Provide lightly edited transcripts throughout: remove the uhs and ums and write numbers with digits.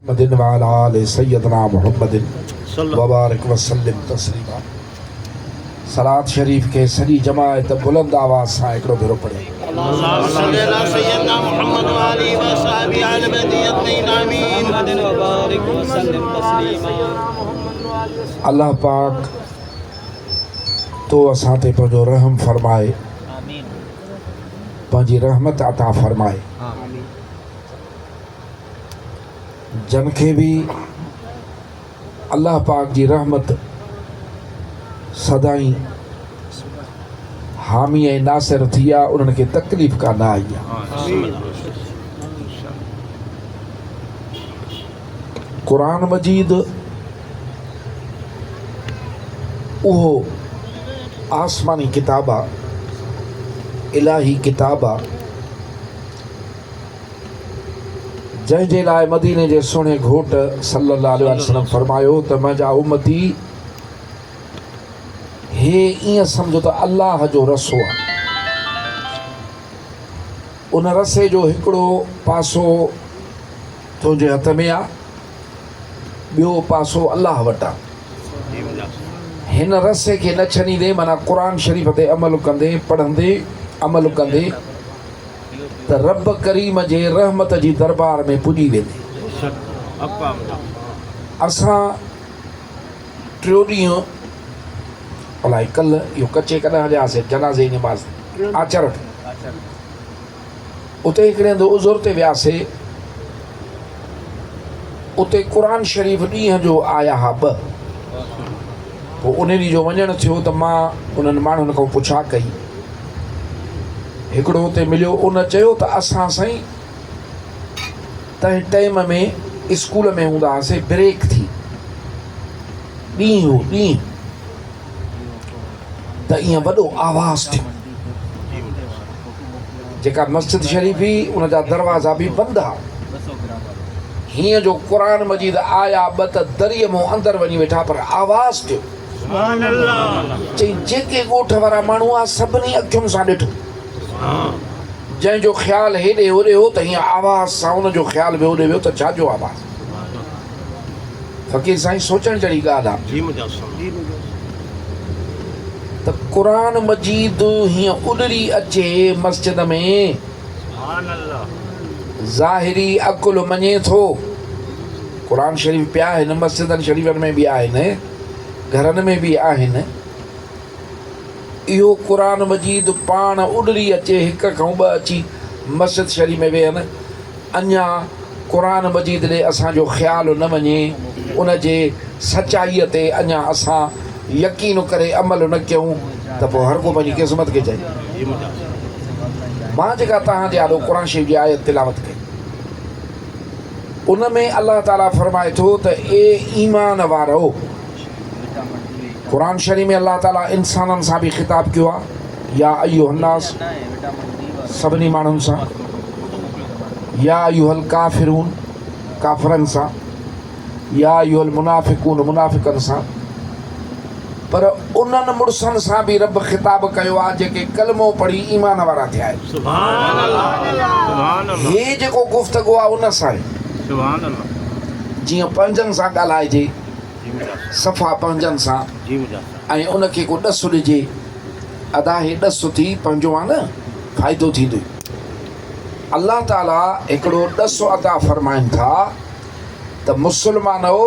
मदिन वाला आले सैयदना मुहम्मदिन वबारक वसल्लम तस्लीमा। सलात शरीफ के सॼी जमायत बुलंद आवाज़ सां हिकिड़ो भेरो पढ़े। अल्लाह पाक तो असां ते पंहिंजो रहम फरमाए, पंहिंजी रहमत अता फरमाए। जन खे भी अल्लाह पाक जी रहमत सदाई हामी ऐं नासिर थी आहे, उन्हनि खे तकलीफ़ का न आई आहे। क़ुरान मजीद उहो आसमानी किताब आहे, इलाही किताब आहे, जंहिंजे लाइ मदीने जे सुहिणे घोट सल्लल्लाहु अलैहि वसल्लम फरमायो त मुंहिंजा उम्मती हे ईअं सम्झो त अल्लाह जो रसो आहे। उन रसे जो हिकिड़ो पासो तुंहिंजे हथ में आहे, ॿियो पासो अल्लाह वटि आहे। हिन रसे खे न छॾींदे, माना क़ुरान शरीफ़ ते अमल कंदे, पढ़ंदे, अमल कंदे त रब करीम जे रहमत जी दरबार में पुॼी वेंदे। असां टियों ॾींहुं अलाए कल्ह इहो कचे कॾहिं हलियासीं जनाज़े जी नमाज़ आचर उते हिकिड़े हंधि उज़ुर ते वियासीं। उते क़ुरान शरीफ़ ॾींहं जो आया हुआ 2। पोइ उन ॾींहं जो वञणु थियो त मां उन्हनि माण्हुनि खां पुछा कई। हिकिड़ो उते मिलियो, उन चयो त असां साईं तंहिं टाइम में स्कूल में हूंदा हुआसीं, ब्रेक थी ॾींहुं त ईअं वॾो आवाज़ थियो। जेका मस्जिद शरीफ़ हुई उन जा दरवाज़ा बि बंदि हुआ। हीअं जो क़ुरान मजीद आया 2 त दरीअ मां अंदरि वञी वेठा, पर आवाज़ थियो। चई जेके ॻोठ वारा माण्हू आहे सभिनी अखियुनि सां ॾिठो। जंहिंजो ख़्यालु हेॾे होॾे हो त हीअं आवाज़ सां उनजो ख़्यालु बि होॾे वियो त छाजो आवाज़। फ़क़ीर साईं सोचण जहिड़ी ॻाल्हि आहे त क़ुरान मजीद हीअं उॾरी अचे मस्जिद में। ज़ाहिरी अकुल मञे थो, क़ुरान शरीफ़ पिया आहिनि, मस्जिदनि शरीफ़नि में बि आहिनि, घरनि में बि आहिनि। इहो क़ुरान मजीद पाण उॾरी अचे, 1 खां 2 अची मस्जिद शरीफ़ में वेहनि, अञा क़ुरान मजीद ॾे असांजो ख़्यालु न वञे, उन जे सचाईअ ते अञा असां यकीन करे अमल न कयूं त पोइ हर को पंहिंजी क़िस्मत खे चए। मां जेका तव्हांजे आॾो क़ुरान शरीफ़ जी आयत तिलावत कई, उन में अल्लाह ताला फरमाए थो त ए ईमान वारो। क़ुरान शरीफ़ में अल्लाह ताला इंसाननि सां बि ख़िताब कयो आहे, या अय्युहन्नास सभिनी माण्हुनि सां, या अय्युहल काफ़िरून काफ़िरनि सां, या अय्युहल मुनाफ़िकून मुनाफ़िकनि सां। पर उन्हनि मुड़ुसनि सां बि रब ख़िताब कयो आहे जेके कलमो पढ़ी ईमान वारा थिया आहिनि। हे जेको गुफ़्तगू आहे उन सां जीअं पंहिंजनि सां ॻाल्हाइजे, सफ़ा पंहिंजनि सां, ऐं उनखे को ॾसु ॾिजे, अदा हे ॾसु थी पंहिंजो आहे न फ़ाइदो थींदो। अल्लाह ताला हिकिड़ो ॾसु अदा फ़रमाइनि था त मुस्लमानो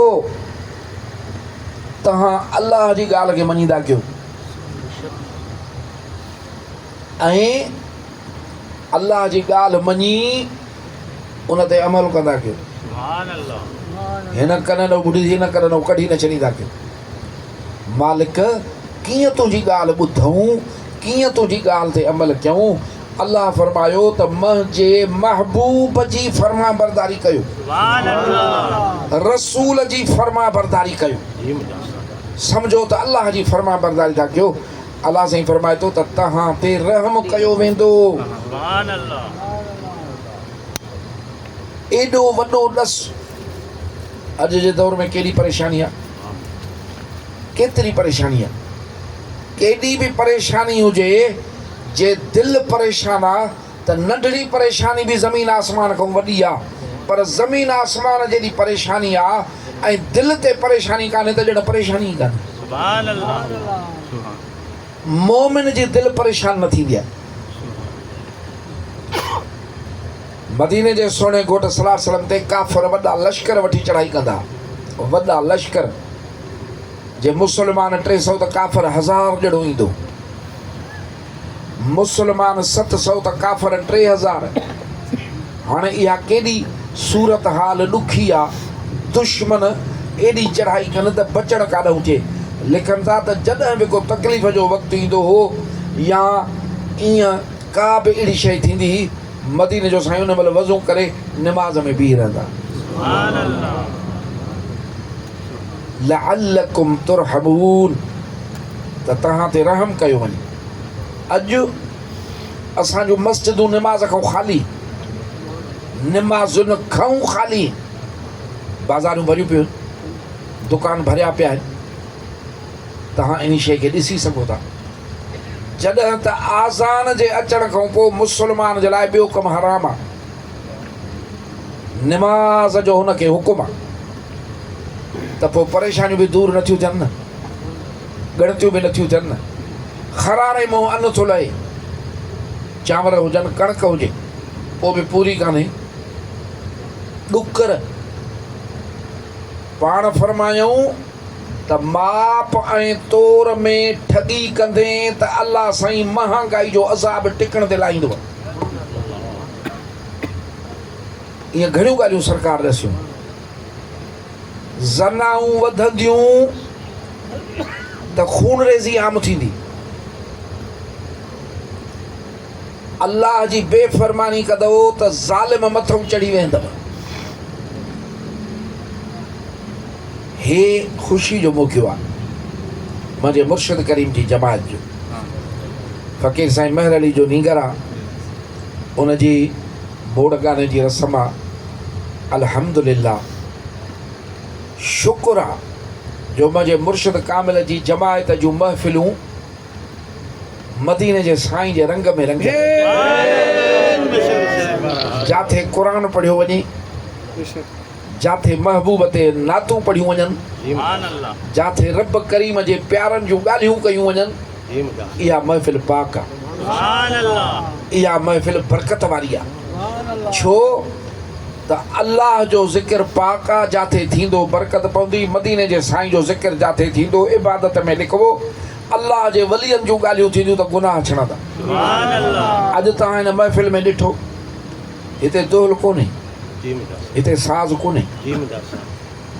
तव्हां अल्लाह जी ॻाल्हि खे मञींदा कयो ऐं अल्लाह जी ॻाल्हि मञी उन ते अमल कंदा कयो। हिन कन न ॿुधी, हिन कन न कढी न छॾींदा कयो। मालिक कीअं तुंहिंजी ॻाल्हि ॿुधूं, कीअं तुंहिंजी ॻाल्हि ते अमल कयूं। अल्लाह फरमायो त मुंहिंजे महबूब जी फर्मा बरदारी कयो, रसूल जी फर्मा बरदारी कयो। सम्झो त अल्लाह जी फर्मा बरदारी था कयो। अल्लाह साईं फरमाए थो त तव्हां ते रहम कयो वेंदो। एॾो वॾो ॾसु अॼु जे दौर में केॾी परेशानी आहे, केतिरी परेशानी आहे। केॾी बि परेशानी हुजे, जे दिलि परेशान आहे त नंढड़ी परेशानी बि ज़मीन आसमान खां वॾी आहे। पर ज़मीन आसमान जेॾी परेशानी आहे ऐं दिलि ते परेशानी कान्हे त ॼण परेशानी ई कान्हे। सुभान अल्लाह। मोमिन जी दिलि परेशान न थींदी आहे। मदीने जे सोणे घोट सल्लल्लाहु अलैहि वसल्लम ते काफ़िर वॾा लश्कर वठी चढ़ाई कंदा, वॾा लश्कर। जे मुस्लमान 300 त काफ़िर 1000 जहिड़ो ईंदो, मुस्लमान 700 त काफ़िर 3000। हाणे इहा केॾी सूरत हाल ॾुखी आहे। दुश्मन एॾी चढ़ाई कनि त बचण काॾूं थिए। लिखनि था त जॾहिं बि को तकलीफ़ जो वक़्तु ईंदो हो या ईअं का बि अहिड़ी शइ थींदी हुई, मदीने जो साईं उन महिल वज़ू करे निमाज़ में बीह रहंदा। सुभान अल्लाह। लअल्लकुम तुरहमून, त तव्हां ते रहम कयो वञे। अॼु असांजूं मस्जिदूं निमाज़ खां ख़ाली, निमाज़ुनि खां ख़ाली। बाज़ारूं भरियूं पियूं, दुकान भरिया पिया आहिनि। तव्हां इन शइ खे ॾिसी सघो था। जॾहिं त आज़ान जे अचण खां पोइ मुस्लमान जे लाइ ॿियो कमु हराम आहे, निमाज़ जो हुनखे हुकुम आहे, त पोइ परेशानियूं बि दूरि नथियूं थियनि न, ॻणतियूं बि नथियूं थियनि न। खरारे मां अन्न थो लहे, चांवर हुजनि, कणिक हुजे, पोइ बि पूरी कान्हे। ॾुकर पाण फरमायूं त माप ऐं तोर में ठगी कंदे त अल्लाह साईं महांगाई जो अज़ाब टिकण ते लाहींदो। ईअं घणियूं ॻाल्हियूं सरकार ॾसियूं। ज़नाऊं वधंदियूं त खून रेज़ी आम थींदी। अल्लाह जी बेफ़रमानी कंदो त ज़ालिम मथां चढ़ी वेंदव। हे ख़ुशी जो मौक़ो आहे मुंहिंजे मुर्शिद करीम जी जमात जो। फ़क़ीर साईं महर अली जो नींगर आहे, उनजी बोड़गाने जी रस्म आहे। अल्हम्दुलिल्लाह, शुक्र आहे जो मुंहिंजे मुर्शिद कामिल जी जमात जूं महफ़िलूं मदीने जे साईं जे रंग में रंग, जाथे क़ुरान पढ़ियो वञे, जाथे महबूब ते नातूं पढ़ियूं वञनि, जाथे रब करीम जे प्यारनि जूं ॻाल्हियूं कयूं वञनि। इहा महफ़िल पाक आहे, इहा महफ़िल बरकत वारी आहे। छो त अल्लाह जो ज़िक्र पाक आहे, जाथे थींदो बरकत पवंदी। मदीने जे साईं जो ज़िक्र जाथे थींदो इबादत में लिखिबो। अल्लाह जे वलियनि जूं ॻाल्हियूं थींदियूं त गुनाह छणंदा। अॼु तव्हां हिन महफ़िल में ॾिठो, हिते दोहल कोन्हे, हिते साज़ कोन्हे,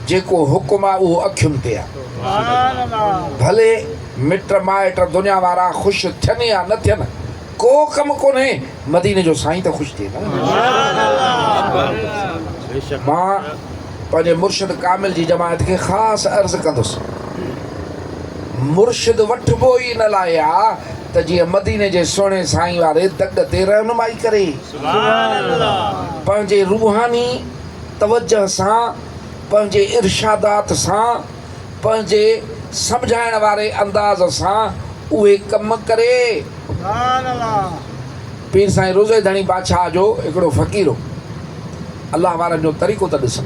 जेको हुकुम आहे उहो अखियुनि ते आहे। भले मिट माइट दुनिया वारा ख़ुशि थियनि या न थियनि, को कमु कोन्हे, मदीने जो साईं त ख़ुशि थिए न। मां पंहिंजे मुर्शिद कामिल जी जमात खे ख़ासि अर्ज़ु कंदुसि, मुर्शिद वठिबो ई न लाइ आहे त जीअं मदीने जे सुहिणे साईं वारे दग ते रहनुमाई करे, पंहिंजे रूहानी तवजह सां, पंहिंजे इर्शादात सां, पंहिंजे सम्झाइण वारे अंदाज़ सां उहे कम करे। पीर साईं रोज़े धणी बादशाह जो हिकिड़ो फ़क़ीर हो, अल्लाह वारनि जो तरीक़ो त ॾिसो।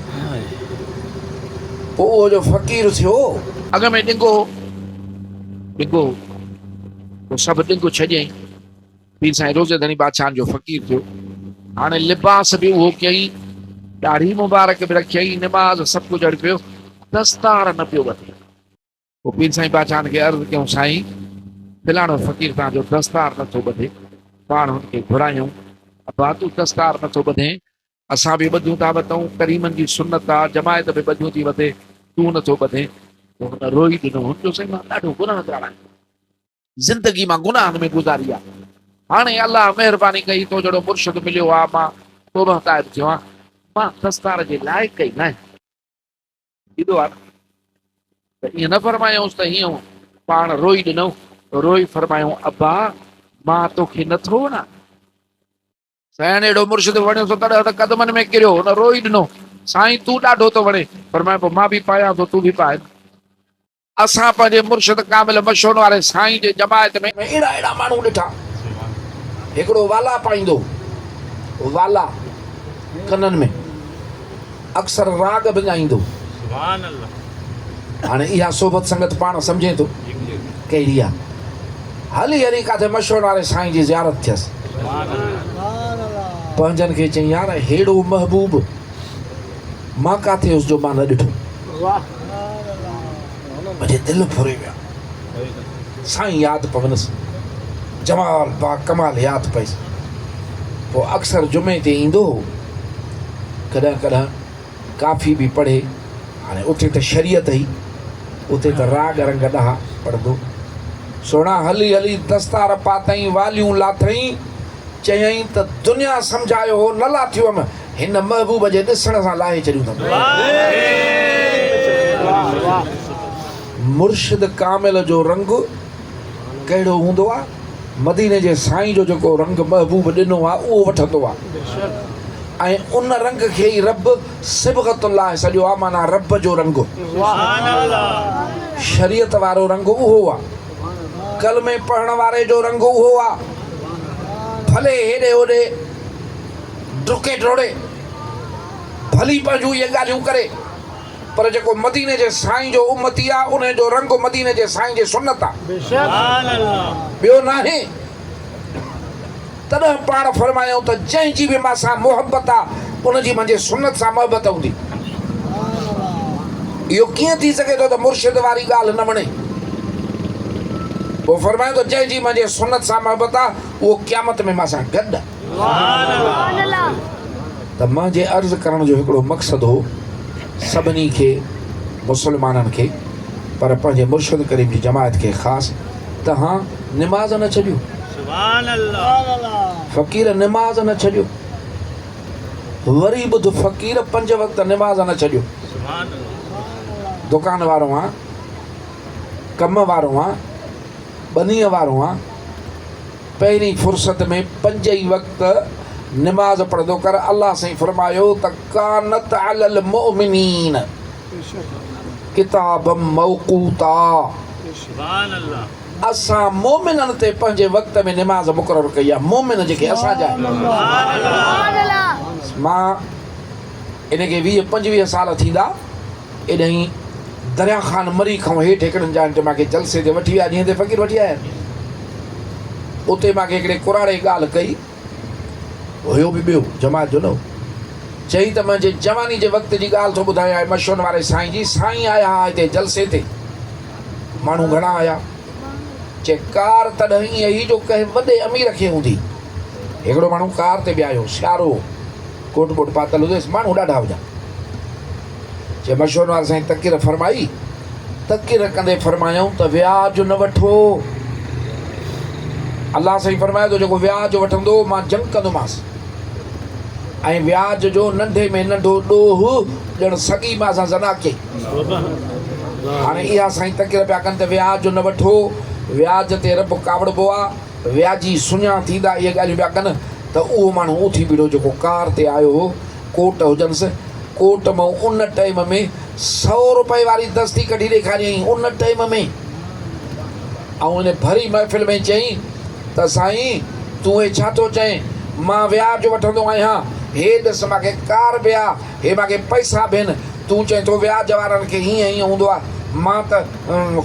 पोइ उहो जो फ़क़ीर थियो, अॻ में ॾिघो ॾिघो, पोइ सभु ॾिघो छॾियईं। पीर साईं रोज़े धणी बादशाह जो फ़क़ीर थियो। हाणे लिबास बि उहो कयईं, ॾाढ़ी मुबारक बि रखियईं, निमाज़ सभु कुझु अड़ी पियो, दस्तार न पियो वठे। पोइ पीर साईं बादशाह खे अर्ज़ु कयूं, साईं फिलाणो फ़क़ीर तव्हांजो दस्तार नथो ॿधे। पाण हुनखे घुरायूं, अबा तूं दस्तार नथो ॿधे, असां बि ॿधियूं था वठूं, करीमनि जी सुनत आहे, जमायत बि ॿधियूं थी वधे, तूं नथो ॿधे। पोइ हुन रोई ॾिनो, हुनजो साईं मां ॾाढो गुनाह करण, ज़िंदगी मां गुनाह में गुज़ारी आहे। हाणे अल्लाह महिरबानी कई, तो जहिड़ो मुर्शिद मिलियो आहे, मां तौबा ताइब थियो आहियां, मां दस्तार जे लाइक़ कई न आहे। त ईअं न फरमायूंसि त हीअं पाण रोई ॾिनो, रोई फरमायूं, अबा मां तोखे नथो वणा। साईं अहिड़ो मुर्शिद वणियो तॾहिं त कदमनि में किरियो, हुन रोई ॾिनो, साईं तूं ॾाढो थो वणे। फरमाए, पोइ मां बि पायां थो, तूं बि पाए। असां पंहिंजे मुर्शिद कामिल मशहूर वारे साईं जे जमायत में अहिड़ा अहिड़ा माण्हू ॾिठा। हिकिड़ो वाला पाईंदो, वाला कननि में, अक्सर राग बि ॻाईंदो। सुभान अल्लाह। हाणे इहा सोबत संगत पाण सम्झे थो कहिड़ी आहे। हली हली काथे मशहूर वारे साईं जी ज़ियारत थियसि। सुभान अल्लाह। पंहिंजनि खे चई यार हेड़ो महबूब मां काथे उसजो मां न ॾिठो। मुंहिंजे दिलि फुरे विया। साईं यादि पवनसि, जमाल बा कमाल यादि पईसि। पोइ अक्सर जुमे ते ईंदो हो, कॾहिं कॾहिं काफ़ी बि पढ़े। हाणे उते त शरीयत ई, उते त राग रंग ॾहा पढ़ंदो। सोणा हली हली दस्तार पातई, वालियूं लाथई, चयईं त दुनिया सम्झायो हो न लाथियो हुअमि, हिन महबूब जे ॾिसण सां लाहे छॾियूं अथमि। मुर्शिद कामिल जो रंग कहिड़ो हूंदो आहे? मदीने जे साईं जो जेको रंग महबूब ॾिनो आहे उहो वठंदो आहे। ऐं उन रंग खे ई रब सिबगतुल्लाह सॼो आहे, माना रब जो रंग। सुभान अल्लाह। शरीयत वारो रंग उहो आहे, कलमे पढ़ण वारे जो रंग उहो आहे। भले हेॾे होॾे डुके डोड़े, भली पंहिंजूं इहे ॻाल्हियूं करे, पर जेको मदीने जे साईं जो उम्मती आहे उन जो रंग मदीने जे साईं जे सुन्नत आहे। सुभान अल्लाह। ॿियो नाहे। तॾहिं पाण फरमायूं त जंहिंजी बि मां सां मोहबत आहे उनजी मुंहिंजे सुन्नत सां मोहबत हूंदी। इहो कीअं थी सघे थो त मुर्शिद वारी ॻाल्हि न वणे? पोइ फरमायूं त जंहिंजी मुंहिंजे सुन्नत सां मोहबत आहे उहो क़यामत में मां सां गॾु आहे। सुभान अल्लाह। त मुंहिंजे अर्ज़ु करण जो हिकिड़ो मक़सदु हो सभिनी खे, मुस्लमाननि खे, पर पंहिंजे मुर्शिद करीम जी जमायत खे ख़ासि, तव्हां निमाज़ न छॾियो। सुभान अल्लाह। फ़क़ीर निमाज़ न छॾियो। वरी ॿुध, फ़क़ीर 5 वक़्त निमाज़ न छॾियो। सुभान अल्लाह। दुकान वारो आहे, कम वारो आहे, बनीअ वारो आहे, पहिरीं फुर्सत में 5 ई वक़्त निमाज़ पढ़ंदो कर। अल्लाह साईं फरमायो त कानत अलल मुमिनीन किताब मौक़ूता। सुभान अल्लाह। असां मोमिननि ते पंहिंजे वक़्त में निमाज़ मुक़ररु कई आहे। मोमिन जेके असांजा आहिनि। मां इनखे 20-25 साल थींदा एॾां दरिया ख़ान मरी खां हेठि हिकिड़नि जाइनि ते मूंखे जलसे ते वठी विया, जीअं ते फ़क़ीर वठी आया आहिनि। उते मूंखे हिकिड़े कुराड़े ॻाल्हि कई, हुयो बि ॿियो जमात जो न हो। चई त मुंहिंजे जवानी जे वक़्त जी ॻाल्हि थो ॿुधायां आहे, मशहूर वारे साईं जी। साईं आया हुआ हिते जलसे ते, माण्हू घणा आया। चए कार तॾहिं ईअं ई जो कंहिं वॾे अमीर खे हूंदी। हिकिड़ो माण्हू कार ते बि आयो, सियारो, कोट वोट पातल हुयुसि, माण्हू ॾाढा हुआ। चए मशहूर वारे साईं तकीर फरमाई, तकीर कंदे फरमायूं त व्याज न वठो। अल्लाह साईं फरमायो त जेको व्याज वठंदो मां जंग कंदोमांसि, ऐं व्याज जो नंढे में नंढो ॾोह ॼण सॻी मां सां ज़ना के। हाणे इहा साईं तकीर पिया कनि त व्याज न वठो, व्याज ते रब कावड़बो आहे, व्याजी सुञा थींदा, इहे ॻाल्हियूं पिया कनि। त उहो माण्हू उथी बीठो जेको कार ते आयो हो, कोट हुजनिसि, कोट मां उन टाइम में 100 रुपए वारी दस्ती कढी ॾेखारियईं उन टाइम में। ऐं उन भरी महफ़िल में चयईं त साईं तूं हे छा थो चएं? मां व्याज वठंदो आहियां, हे ॾिस मूंखे कार बि आहे, हे मूंखे पैसा बि आहिनि, तूं चएं थो व्याज वारनि खे हीअं हीअं हूंदो आहे, मां त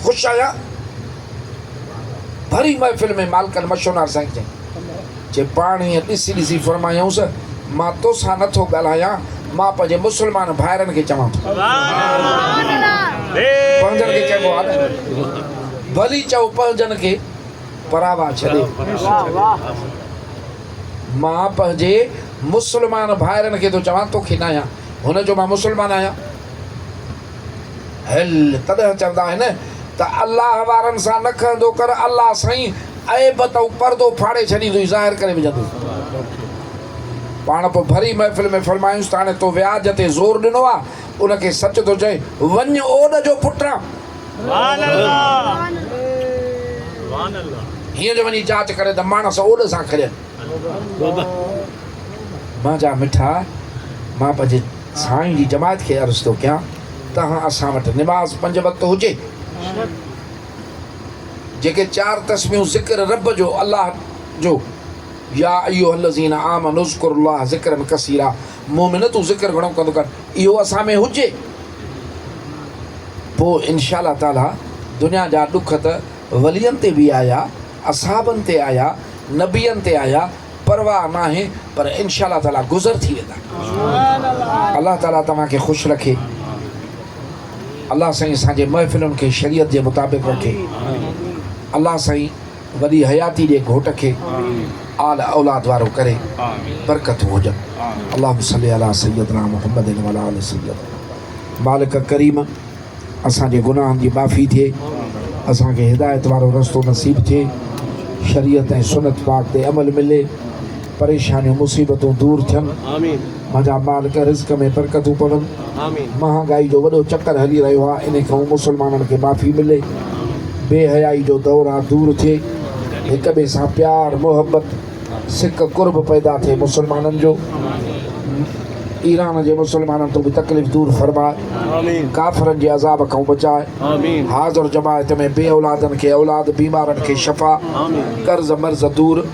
ख़ुशि आहियां। भरी महफ़िल में मालिकनि मशहूर साईं चई पाण हीअं ॾिसी ॾिसी फरमायूंसि, मां तोसां नथो ॻाल्हायां, मां पंहिंजे मुस्लमान भाइरनि खे चवां थो। पंहिंजनि खे चइबो आहे न, भली चओ पंहिंजनि खे, परावा छॾे। मां पंहिंजे मुस्लमान भाइरनि खे थो चवां, तोखे न आहियां। हुनजो मां मुस्लमान आहियां। हल तॾहिं चवंदा आहिनि त अलाह वारनि सां न खंदो कर, अलाह साईं ऐब तऊं पर्दो फाड़े छॾींदुई, ज़ाहिर करे विझंदुई। पाण पोइ भरी महफ़िल में फरमायूंसि त हाणे तो व्याज ते ज़ोर ॾिनो आहे, उनखे सच थो चए, वञ ओॾ जो पुटां। हीअं जो वञी जांच करे त माणस ओॾ सां खड़ियनि। मां जा मिठा, मां पंहिंजे साईं जी जमायत खे अर्ज़ु थो कयां, तव्हां असां वटि निमाज़ 5 वक़्त हुजे। जेके 4 तस्बीहूं ज़िक्र रब जो, अलाह जो, या अय्युहल्लज़ीना आमनु उज़्कुरुल्लाह ज़िक्रन कसीरा, मोमिन तू ज़िक्र घणो कंदो कर, इहो असां में हुजे, पोइ इंशाअल्लाह ताला दुनिया जा ॾुख त वलियनि ते बि आया, असहाबनि ते आया, नबियनि ते आया, परवाह नाहे, पर इंशाअल्लाह ताला गुज़र थी वेंदा। अल्लाह ताला तव्हांखे ख़ुशि रखे, अल्लाह साईं असांजे महफ़िलुनि खे शरीयत जे मुताबिक़ रखे, अल्लाह साईं वॾी हयाती ॾे घोट खे आल औलाद वारो करे, बरकतूं हुजनि। अल्लाहुम्मा सल्ली अला सय्यदना मुहम्मदिन व अला आलि सय्यदना। मालिक करीम असांजे गुनाहनि जी माफ़ी थिए, असांखे हिदायत वारो रस्तो नसीब थिए, शरीयत ऐं सुनत पाक ते अमल मिले, परेशानियूं मुसीबतूं दूर थियनि, मुंहिंजा मालिक रिज़्क़ में बरकतूं पवनि, महांगाई जो वॾो चकर हली रहियो आहे, इन खां मुस्लमाननि खे माफ़ी मिले, बेहयाई जो दौर आहे दूर थिए, हिक ॿिए सां प्यार मोहबत सिक कुर्ब पैदा थिए मुस्लमाननि जो। ईरान जे मुस्लमाननि तो बि तकलीफ़ दूर फरमाए, काफ़िरनि जे अज़ाब खां बचाए, हाज़िर जमायत में बे औलादनि खे औलाद, बीमारनि खे शफ़ा, कर्ज़ मर्ज़ दूर,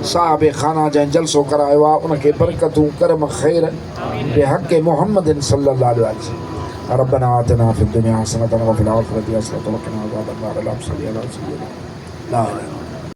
साहिब खाना जंहिं जलसो करायो आहे उनखे बरकतूं करम ख़ैर बेहक़ मुहम्मदिन सल्लल्लाहु अलैहि वसल्लम। रब्बना आतिना फ़िद दुनिया हसनतन व फ़िल आख़िरति हसनतन व क़िना अज़ाबन्नार। अल्लाहुम्मा सल्लि अला सय्यिदिना ला इलाहा